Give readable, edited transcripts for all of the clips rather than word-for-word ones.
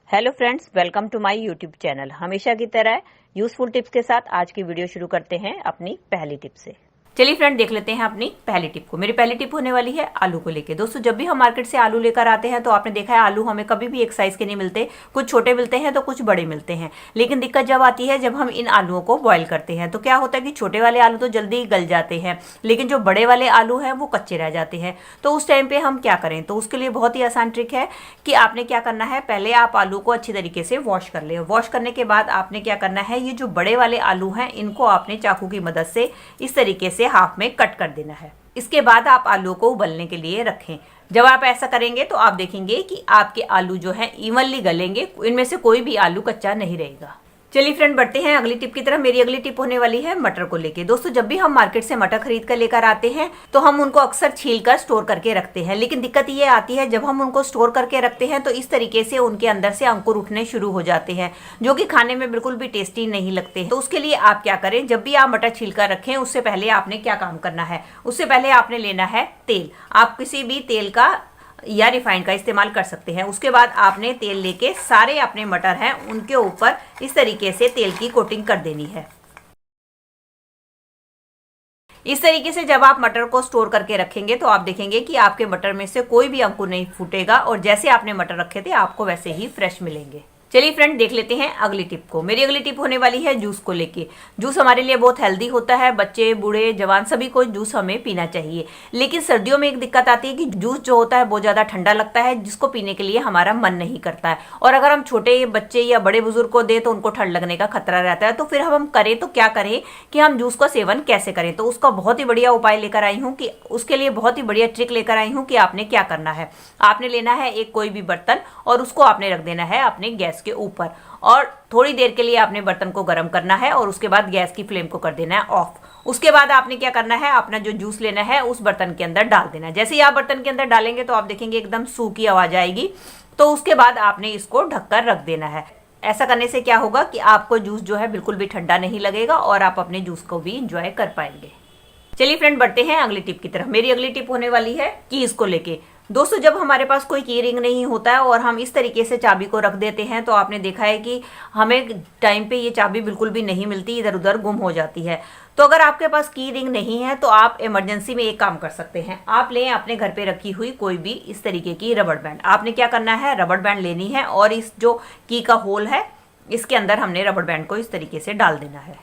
Hello friends, welcome to my YouTube channel. हमेशा की तरह यूजफुल टिप्स के साथ आज की वीडियो शुरू करते हैं अपनी पहली टिप से। चलिए फ्रेंड, देख लेते हैं अपनी पहली टिप को। मेरी पहली टिप होने वाली है आलू को लेके। दोस्तों, जब भी हम मार्केट से आलू लेकर आते हैं तो आपने देखा है आलू हमें कभी भी एक साइज के नहीं मिलते। कुछ छोटे मिलते हैं तो कुछ बड़े मिलते हैं। लेकिन दिक्कत जब आती है जब हम इन आलूओं को बॉईल करते हैं तो क्या होता है कि छोटे वाले आलू तो जल्दी गल जाते हैं, लेकिन जो बड़े वाले आलू हैं वो कच्चे रह जाते हैं। तो उस टाइम पे हम क्या करें? तो उसके लिए बहुत ही आसान ट्रिक है कि आपने क्या करना है, पहले आप आलू को अच्छी तरीके से वॉश कर ले। वॉश करने के बाद आपने क्या करना है, ये जो बड़े वाले आलू हैं इनको आपने चाकू की मदद से इस तरीके से हाफ में कट कर देना है। इसके बाद आप आलू को उबलने के लिए रखें। जब आप ऐसा करेंगे तो आप देखेंगे कि आपके आलू जो है इवनली गलेंगे, इनमें से कोई भी आलू कच्चा नहीं रहेगा। चलिए फ्रेंड, बढ़ते हैं अगली टिप की तरफ। मेरी अगली टिप होने वाली है मटर को लेके। दोस्तों, जब भी हम मार्केट से मटर खरीद कर लेकर आते हैं तो हम उनको अक्सर छील कर स्टोर करके रखते हैं। लेकिन दिक्कत ये आती है जब हम उनको स्टोर करके रखते हैं तो इस तरीके से उनके अंदर से अंकुर उठने शुरू हो जाते हैं, जो कि खाने में बिल्कुल भी टेस्टी नहीं लगते। तो उसके लिए आप क्या करें, जब भी आप मटर छील कर रखें उससे पहले आपने क्या काम करना है, उससे पहले आपने लेना है तेल। आप किसी भी तेल का या रिफाइंड का इस्तेमाल कर सकते हैं। उसके बाद आपने तेल लेके सारे अपने मटर हैं उनके ऊपर इस तरीके से तेल की कोटिंग कर देनी है। इस तरीके से जब आप मटर को स्टोर करके रखेंगे तो आप देखेंगे कि आपके मटर में से कोई भी अंकुर नहीं फूटेगा और जैसे आपने मटर रखे थे आपको वैसे ही फ्रेश मिलेंगे। चलिए फ्रेंड, देख लेते हैं अगली टिप को। मेरी अगली टिप होने वाली है जूस को लेके। जूस हमारे लिए बहुत हेल्दी होता है। बच्चे, बूढ़े, जवान सभी को जूस हमें पीना चाहिए। लेकिन सर्दियों में एक दिक्कत आती है कि जूस जो होता है बहुत ज़्यादा ठंडा लगता है, जिसको पीने के लिए हमारा मन नहीं करता है। और अगर हम छोटे बच्चे या बड़े बुजुर्ग को दें तो उनको ठंड लगने का खतरा रहता है। तो फिर हम करें तो क्या करें कि हम जूस का सेवन कैसे करें? तो उसका बहुत ही बढ़िया उपाय लेकर आई हूँ कि उसके लिए बहुत ही बढ़िया ट्रिक लेकर आई हूँ कि आपने क्या करना है। आपने लेना है एक कोई भी बर्तन और उसको आपने रख देना है अपने गैस के ऊपर और थोड़ी देर के लिए आपने बर्तन को गर्म करना है और उसके बाद गैस की फ्लेम को कर देना है ऑफ। उसके बाद आपने क्या करना है, अपना जो जूस लेना है उस बर्तन के अंदर डाल देना है। जैसे ही आप बर्तन के अंदर डालेंगे तो आप देखेंगे एकदम सू की आवाज आएगी। तो उसके बाद आपने इसको ढककर रख देना है। ऐसा करने से क्या होगा कि आपको जूस जो है बिल्कुल भी ठंडा नहीं लगेगा और आप अपने जूस को भी इंजॉय कर पाएंगे। चलिए फ्रेंड, बढ़ते हैं अगली टिप की तरफ। मेरी अगली टिप होने वाली है कीज को लेके। दोस्तों, जब हमारे पास कोई की रिंग नहीं होता है और हम इस तरीके से चाबी को रख देते हैं तो आपने देखा है कि हमें टाइम पे ये चाबी बिल्कुल भी नहीं मिलती, इधर उधर गुम हो जाती है। तो अगर आपके पास की रिंग नहीं है तो आप इमरजेंसी में एक काम कर सकते हैं। आप लें अपने घर पे रखी हुई कोई भी इस तरीके की रबड़ बैंड। आपने क्या करना है, रबड़ बैंड लेनी है और इस जो की का होल है इसके अंदर हमने रबड़ बैंड को इस तरीके से डाल देना है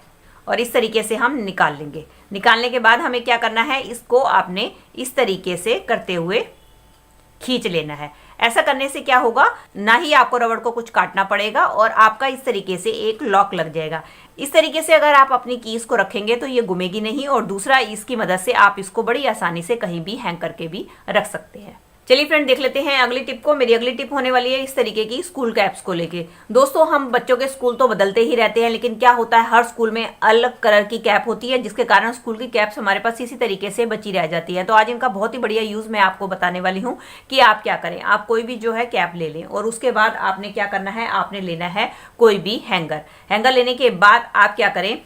और इस तरीके से हम निकाल लेंगे। निकालने के बाद हमें क्या करना है, इसको आपने इस तरीके से करते हुए खींच लेना है। ऐसा करने से क्या होगा, ना ही आपको रबड़ को कुछ काटना पड़ेगा और आपका इस तरीके से एक लॉक लग जाएगा। इस तरीके से अगर आप अपनी कीज को रखेंगे तो ये गुमेगी नहीं और दूसरा इसकी मदद से आप इसको बड़ी आसानी से कहीं भी हैंग करके भी रख सकते हैं। चलिए फ्रेंड, देख लेते हैं अगली टिप को। मेरी अगली टिप होने वाली है इस तरीके की स्कूल कैप्स को लेके। दोस्तों, हम बच्चों के स्कूल तो बदलते ही रहते हैं, लेकिन क्या होता है हर स्कूल में अलग कलर की कैप होती है, जिसके कारण स्कूल की कैप्स हमारे पास इसी तरीके से बची रह जाती है। तो आज इनका बहुत ही बढ़िया यूज मैं आपको बताने वाली हूँ कि आप क्या करें। आप कोई भी जो है कैप ले लें और उसके बाद आपने क्या करना है, आपने लेना है कोई भी हैंगर। हैंगर लेने के बाद आप क्या करें,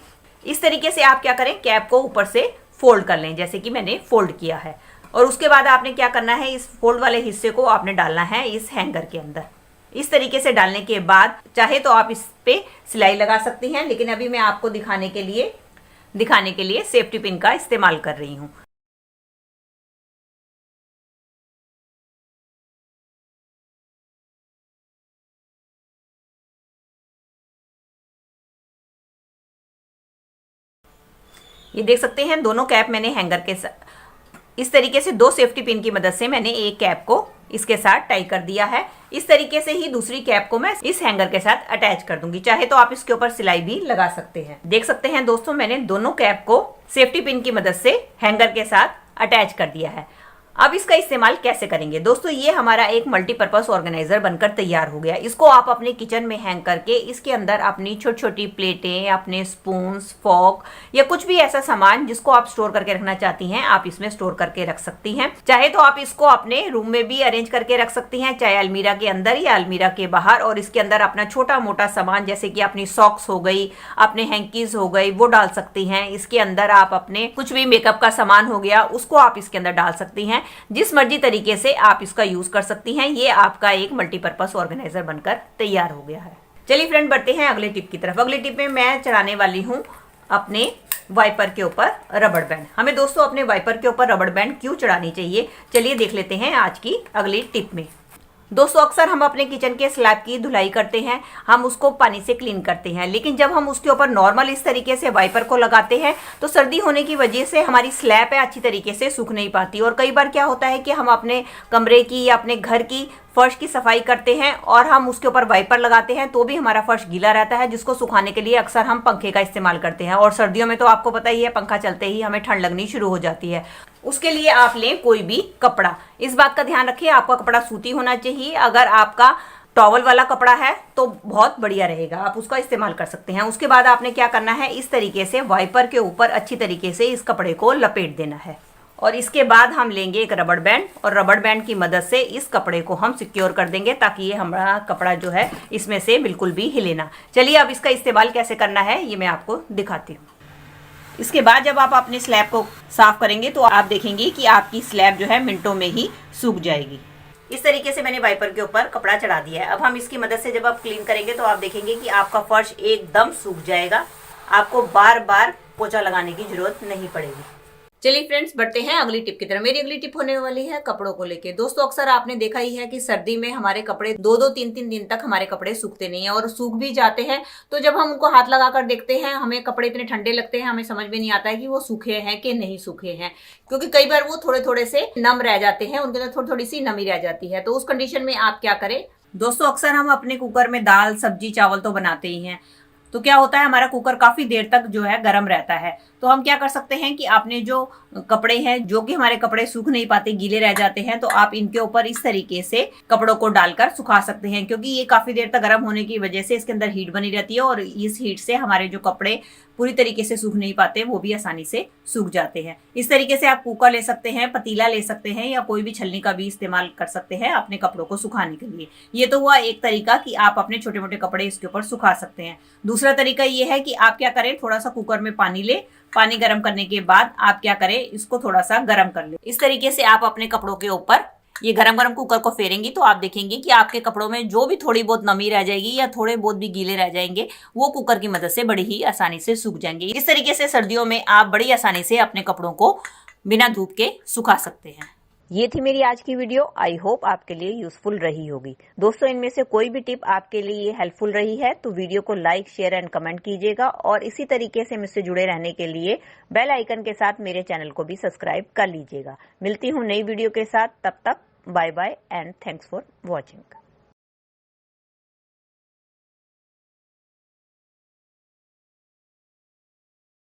इस तरीके से आप क्या करें, कैप को ऊपर से फोल्ड कर लें जैसे कि मैंने फोल्ड किया है। और उसके बाद आपने क्या करना है, इस फोल्ड वाले हिस्से को आपने डालना है इस हैंगर के अंदर। इस तरीके से डालने के बाद चाहे तो आप इस पे सिलाई लगा सकती हैं, लेकिन अभी मैं आपको दिखाने के लिए सेफ्टी पिन का इस्तेमाल कर रही हूँ। ये देख सकते हैं दोनों कैप मैंने हैंगर के साथ इस तरीके से दो सेफ्टी पिन की मदद से मैंने एक कैप को इसके साथ टाई कर दिया है। इस तरीके से ही दूसरी कैप को मैं इस हैंगर के साथ अटैच कर दूंगी। चाहे तो आप इसके ऊपर सिलाई भी लगा सकते हैं। देख सकते हैं दोस्तों, मैंने दोनों कैप को सेफ्टी पिन की मदद से हैंगर के साथ अटैच कर दिया है। अब इसका इस्तेमाल कैसे करेंगे? दोस्तों, ये हमारा एक मल्टीपर्पज ऑर्गेनाइजर बनकर तैयार हो गया। इसको आप अपने किचन में हैंग करके इसके अंदर अपनी छोटी छोटी प्लेटें, अपने स्पून्स, फॉर्क या कुछ भी ऐसा सामान जिसको आप स्टोर करके रखना चाहती हैं आप इसमें स्टोर करके रख सकती हैं। चाहे तो आप इसको अपने रूम में भी अरेंज करके रख सकती हैं, चाहे अलमीरा के अंदर या अलमीरा के बाहर, और इसके अंदर अपना छोटा मोटा सामान जैसे कि अपनी सॉक्स हो गई, अपने हैंकीज हो गई, वो डाल सकती हैं। इसके अंदर आप अपने कुछ भी मेकअप का सामान हो गया उसको आप इसके अंदर डाल सकती हैं। जिस मर्जी तरीके से आप इसका यूज कर सकती हैं। ये आपका एक मल्टीपर्पज ऑर्गेनाइजर बनकर तैयार हो गया है। चलिए फ्रेंड, बढ़ते हैं अगले टिप की तरफ। अगले टिप में मैं चढ़ाने वाली हूँ अपने वाइपर के ऊपर रबड़ बैंड। हमें दोस्तों अपने वाइपर के ऊपर रबड़ बैंड क्यों चढ़ानी चाहिए, चलिए देख लेते हैं आज की अगली टिप में। दोस्तों, अक्सर हम अपने किचन के स्लैब की धुलाई करते हैं, हम उसको पानी से क्लीन करते हैं, लेकिन जब हम उसके ऊपर नॉर्मल इस तरीके से वाइपर को लगाते हैं तो सर्दी होने की वजह से हमारी स्लैब है अच्छी तरीके से सूख नहीं पाती। और कई बार क्या होता है कि हम अपने कमरे की या अपने घर की फर्श की सफाई करते हैं और हम उसके ऊपर वाइपर लगाते हैं तो भी हमारा फर्श गीला रहता है, जिसको सुखाने के लिए अक्सर हम पंखे का इस्तेमाल करते हैं। और सर्दियों में तो आपको पता ही है, पंखा चलते ही हमें ठंड लगनी शुरू हो जाती है। उसके लिए आप लें कोई भी कपड़ा। इस बात का ध्यान रखिए, आपका कपड़ा सूती होना चाहिए। अगर आपका टॉवल वाला कपड़ा है तो बहुत बढ़िया रहेगा, आप उसका इस्तेमाल कर सकते हैं। उसके बाद आपने क्या करना है, इस तरीके से वाइपर के ऊपर अच्छी तरीके से इस कपड़े को लपेट देना है। और इसके बाद हम लेंगे एक रबड़ बैंड और रबड़ बैंड की मदद से इस कपड़े को हम सिक्योर कर देंगे ताकि ये हमारा कपड़ा जो है इसमें से बिल्कुल भी हिले ना। चलिए अब इसका इस्तेमाल कैसे करना है ये मैं आपको दिखाती हूँ। इसके बाद जब आप अपनी स्लैब को साफ करेंगे तो आप देखेंगे कि आपकी स्लैब जो है मिनटों में ही सूख जाएगी। इस तरीके से मैंने वाइपर के ऊपर कपड़ा चढ़ा दिया है। अब हम इसकी मदद से जब आप क्लीन करेंगे तो आप देखेंगे कि आपका फर्श एकदम सूख जाएगा, आपको बार बार पोछा लगाने की जरूरत नहीं पड़ेगी। चलिए फ्रेंड्स, बढ़ते हैं अगली टिप की तरफ। मेरी अगली टिप होने वाली है कपड़ों को लेके। दोस्तों, अक्सर आपने देखा ही है कि सर्दी में हमारे कपड़े 2-2, 3-3 दिन तक हमारे कपड़े सूखते नहीं है और सूख भी जाते हैं। तो जब हम उनको हाथ लगाकर देखते हैं, हमें कपड़े इतने ठंडे लगते हैं, हमें समझ में नहीं आता है कि वो सूखे हैं कि नहीं सूखे हैं, क्योंकि कई बार वो थोड़े थोड़े से नम रह जाते हैं, उनके अंदर थोड़ी थोड़ी सी नमी रह जाती है। तो उस कंडीशन में आप क्या करें दोस्तों, अक्सर हम अपने कुकर में दाल, सब्जी, चावल तो बनाते ही हैं, तो क्या होता है हमारा कुकर काफी देर तक जो है गर्म रहता है। तो हम क्या कर सकते हैं कि आपने जो कपड़े हैं, जो कि हमारे कपड़े सूख नहीं पाते, गीले रह जाते हैं, तो आप इनके ऊपर इस तरीके से कपड़ों को डालकर सुखा सकते हैं, क्योंकि ये काफी देर तक गर्म होने की वजह से इसके अंदर हीट बनी रहती है और इस हीट से हमारे जो कपड़े पूरी तरीके से सूख नहीं पाते वो भी आसानी से सूख जाते हैं। इस तरीके से आप कुकर ले सकते हैं, पतीला ले सकते हैं या कोई भी छलनी का भी इस्तेमाल कर सकते हैं अपने कपड़ों को सुखाने के लिए। ये तो हुआ एक तरीका कि आप अपने छोटे मोटे कपड़े इसके ऊपर सुखा सकते हैं। दूसरा तरीका ये है कि आप क्या करें, थोड़ा सा कुकर में पानी ले, पानी गर्म करने के बाद आप क्या करें, इसको थोड़ा सा गर्म कर ले। इस तरीके से आप अपने कपड़ों के ऊपर ये गरम गरम कुकर को फेरेंगी तो आप देखेंगे कि आपके कपड़ों में जो भी थोड़ी बहुत नमी रह जाएगी या थोड़े बहुत भी गीले रह जाएंगे वो कुकर की मदद से बड़ी ही आसानी से सूख जाएंगे। इस तरीके से सर्दियों में आप बड़ी आसानी से अपने कपड़ों को बिना धूप के सुखा सकते हैं। ये थी मेरी आज की वीडियो। आई होप आपके लिए यूजफुल रही होगी। दोस्तों, इनमें से कोई भी टिप आपके लिए हेल्पफुल रही है तो वीडियो को लाइक, शेयर एंड कमेंट कीजिएगा और इसी तरीके से मुझसे जुड़े रहने के लिए बेल आइकन के साथ मेरे चैनल को भी सब्सक्राइब कर लीजिएगा। मिलती हूँ नई वीडियो के साथ, तब तक bye bye and thanks for watching.